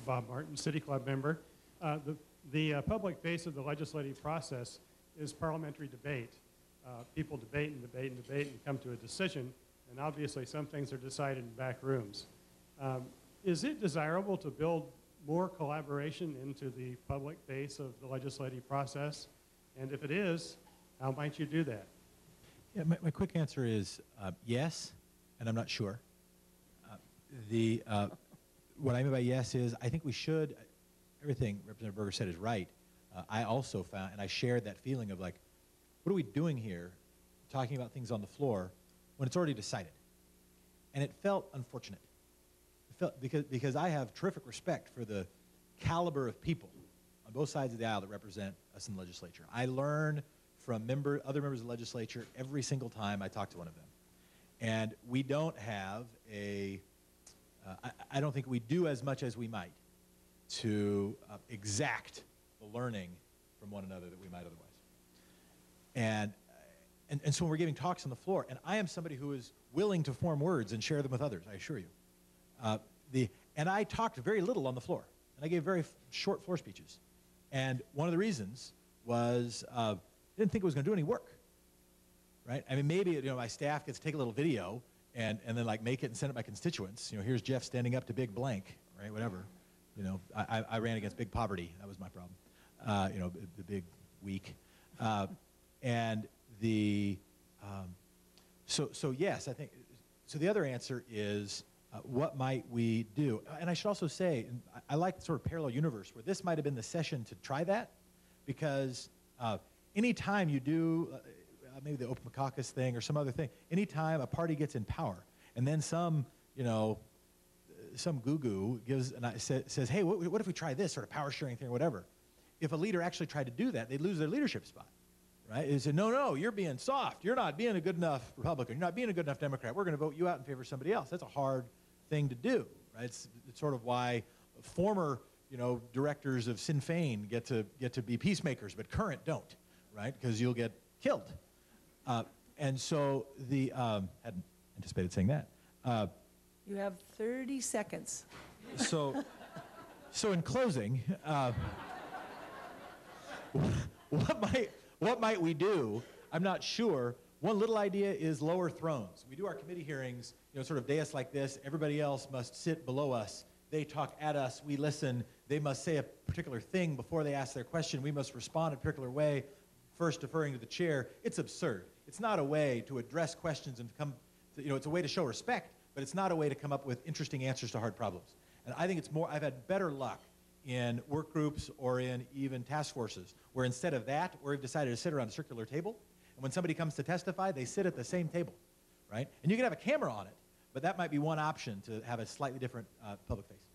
Bob Martin, City Club member. The public face of the legislative process is parliamentary debate. People debate and debate and debate and come to a decision, and obviously some things are decided in back rooms. Is it desirable to build more collaboration into the public face of the legislative process? And if it is, how might you do that? Yeah, my quick answer is yes, and I'm not sure. What I mean by yes is I think we should, everything Representative Berger said is right. I also found, and I shared that feeling of like, what are we doing here talking about things on the floor when it's already decided? And it felt unfortunate. It felt, because I have terrific respect for the caliber of people on both sides of the aisle that represent us in the legislature. I learn from other members of the legislature every single time I talk to one of them. And we don't have I don't think we do as much as we might to exact the learning from one another that we might otherwise. And so when we're giving talks on the floor, and I am somebody who is willing to form words and share them with others, I assure you. And I talked very little on the floor, and I gave very short floor speeches. And one of the reasons was I didn't think it was going to do any work, right? I mean, maybe my staff gets to take a little video and then like make it and send it to my constituents. Here's Jeff standing up to big blank, right? Whatever. I ran against big poverty. That was my problem. The big weak. So yes, I think. So the other answer is what might we do? And I should also say, and I like sort of parallel universe where this might have been the session to try that, because anytime you do. Maybe the open caucus thing or some other thing. Anytime a party gets in power, and then some goo-goo says, hey, what if we try this sort of power sharing thing or whatever? If a leader actually tried to do that, they'd lose their leadership spot, right? They say, no, you're being soft. You're not being a good enough Republican. You're not being a good enough Democrat. We're going to vote you out in favor of somebody else. That's a hard thing to do, right? It's sort of why former, directors of Sinn Féin get to be peacemakers, but current don't, right? Because you'll get killed. And so hadn't anticipated saying that. You have 30 seconds. So in closing, what might we do? I'm not sure. One little idea is lower thrones. We do our committee hearings, sort of dais like this. Everybody else must sit below us. They talk at us. We listen. They must say a particular thing before they ask their question. We must respond in a particular way, first deferring to the chair. It's absurd. It's not a way to address questions and it's a way to show respect, but it's not a way to come up with interesting answers to hard problems. And I think I've had better luck in work groups or in even task forces, where instead of that, we've decided to sit around a circular table, and when somebody comes to testify, they sit at the same table, right? And you can have a camera on it, but that might be one option to have a slightly different public face.